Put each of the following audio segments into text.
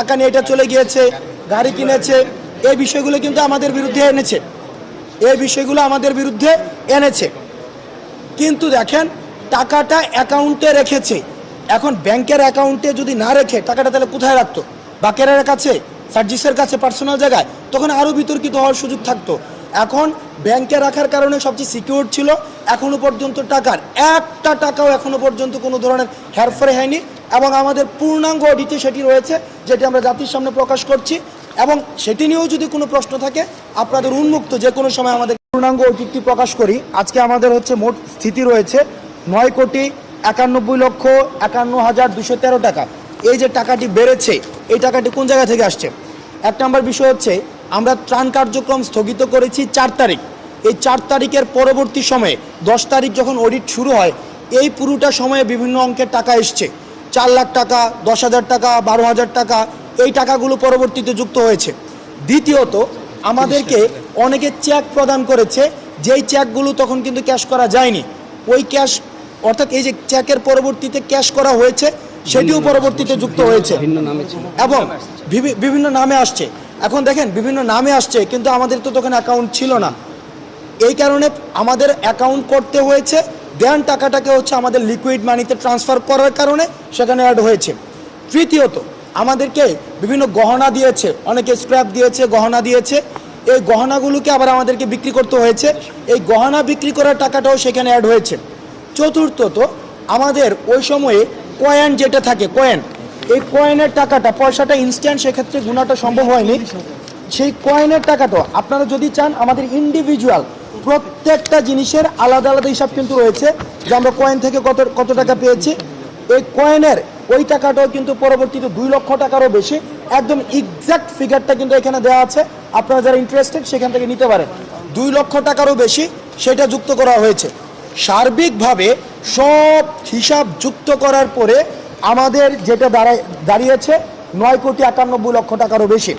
টাকা নিয়ে এটা চলে গিয়েছে, গাড়ি কিনেছে, এই বিষয়গুলো কিন্তু আমাদের বিরুদ্ধে এনেছে, এই বিষয়গুলো আমাদের বিরুদ্ধে এনেছে। কিন্তু দেখেন টাকাটা অ্যাকাউন্টে রেখেছে, এখন ব্যাংকের অ্যাকাউন্টে যদি না রেখে টাকাটা তাহলে কোথায় রাখতো? বাকেরার কাছে, সার্জিসের কাছে, পার্সোনাল জায়গায়, তখন আরও বিতর্কিত হওয়ার সুযোগ থাকতো। এখন ব্যাংকে রাখার কারণে সবচেয়ে সিকিউর ছিল। এখনও পর্যন্ত টাকার একটা টাকাও এখনও পর্যন্ত কোনো ধরনের হেরফের হয়নি, এবং আমাদের পূর্ণাঙ্গ অডিটে সেটি রয়েছে, যেটি আমরা জাতির সামনে প্রকাশ করছি। এবং সেটি নিয়েও যদি কোনো প্রশ্ন থাকে আপনাদের উন্মুক্ত যে কোনো সময় আমাদের পূর্ণাঙ্গ অডিটটি প্রকাশ করি। আজকে আমাদের হচ্ছে মোট স্থিতি রয়েছে 9,91,51,213 টাকা। এই যে টাকাটি বেড়েছে, এই টাকাটি কোন জায়গা থেকে আসছে? এক নম্বর বিষয় হচ্ছে আমরা ত্রাণ কার্যক্রম স্থগিত করেছি 4 তারিখ। এই 4 তারিখের পরবর্তী সময়ে 10 তারিখ যখন অডিট শুরু হয়, এই পুরোটা সময়ে বিভিন্ন অঙ্কের টাকা এসছে। 4 লাখ টাকা, 10,000 টাকা, 12,000 টাকা, এই টাকাগুলো পরবর্তীতে যুক্ত হয়েছে। দ্বিতীয়ত আমাদেরকে অনেকে চেক প্রদান করেছে, যেই চেকগুলো তখন কিন্তু ক্যাশ করা যায়নি। ওই ক্যাশ, অর্থাৎ এই যে চেকের পরবর্তীতে ক্যাশ করা হয়েছে, সেটিও পরবর্তীতে যুক্ত হয়েছে এবং বিভিন্ন নামে আসছে। এখন দেখেন বিভিন্ন নামে আসছে, কিন্তু আমাদের তো তখন অ্যাকাউন্ট ছিল না। এই কারণে আমাদের অ্যাকাউন্ট করতে হয়েছে, দেন টাকাটাকে হচ্ছে আমাদের লিকুইড মানিতে ট্রান্সফার করার কারণে সেখানে অ্যাড হয়েছে। তৃতীয়ত আমাদেরকে বিভিন্ন গহনা দিয়েছে, অনেকে স্ক্র্যাপ দিয়েছে, গহনা দিয়েছে, এই গহনাগুলোকে আবার আমাদেরকে বিক্রি করতে হয়েছে, এই গহনা বিক্রি করার টাকাটাও সেখানে অ্যাড হয়েছে। চতুর্থত আমাদের ওই সময়ে কয়েন যেটা থাকে, কয়েন, এই কয়েনের টাকাটা, পয়সাটা ইনস্ট্যান্ট সেক্ষেত্রে গুণাটা সম্ভব হয়নি। সেই কয়েনের টাকাটা আপনারা যদি চান, আমাদের ইন্ডিভিজুয়াল প্রত্যেকটা জিনিসের আলাদা আলাদা হিসাব কিন্তু রয়েছে, যে আমরা কয়েন থেকে কত টাকা পেয়েছি। এই কয়েনের ওই টাকাটাও কিন্তু পরবর্তীতে 2 লক্ষ টাকারও বেশি, একদম এক্সাক্ট ফিগারটা কিন্তু এখানে দেওয়া আছে, আপনারা যারা ইন্টারেস্টেড সেখান থেকে নিতে পারেন। 2 লক্ষ টাকারও বেশি সেটা যুক্ত করা হয়েছে। সার্বিকভাবে সব হিসাব যুক্ত করার পরে আমাদের যেটা দাঁড়িয়েছে 9,91,00,000 টাকারও বেশি।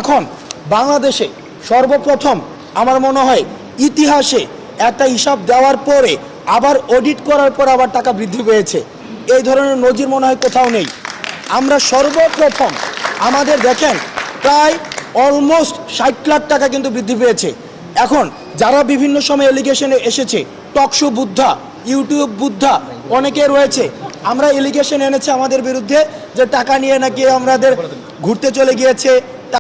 এখন বাংলাদেশে সর্বপ্রথম আমার মনে হয় ইতিহাসে একটা হিসাব দেওয়ার পরে আবার অডিট করার পর আবার টাকা বৃদ্ধি পেয়েছে, এই ধরনের নজির মনে হয় কোথাও নেই। আমরা সর্বপ্রথম আমাদের দেখেন প্রায় অলমোস্ট 60 লাখ টাকা কিন্তু বৃদ্ধি পেয়েছে। এখন যারা বিভিন্ন সময় এলিগেশনে এসেছে, টকশো বুদ্ধা, ইউটিউব বুদ্ধা অনেকে রয়েছে, আমরা এলিগেশন এনেছে আমাদের বিরুদ্ধে যে টাকা নিয়ে নাকি আমাদের ঘুরতে চলে গিয়েছে,